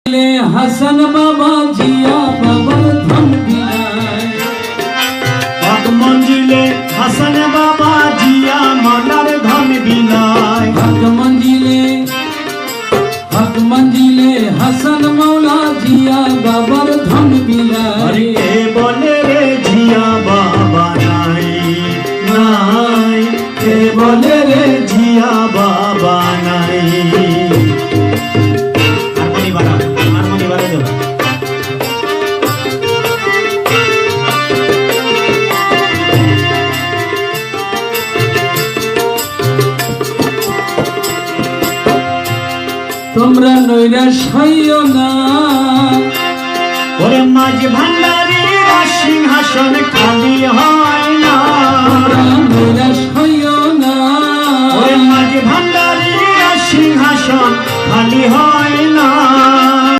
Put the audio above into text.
হাসান বাবা জিয়া বাবার ধন বিলায় হক মঞ্জিলে হাসান বাবা জিয়া মালার ধন বিলায় হক মঞ্জিলে হাসান মাওলা জিয়া বাবার ধন বিলায় কে বলে রে জিয়া বাবা নাই নাই কে বলে রে জিয়া বাবা নাই হারমোনি বাড়াই দাও তোমরা নৈরাশ হইও না ওরে মাঝ ভান্ডারী সিংহাসন খালি হয়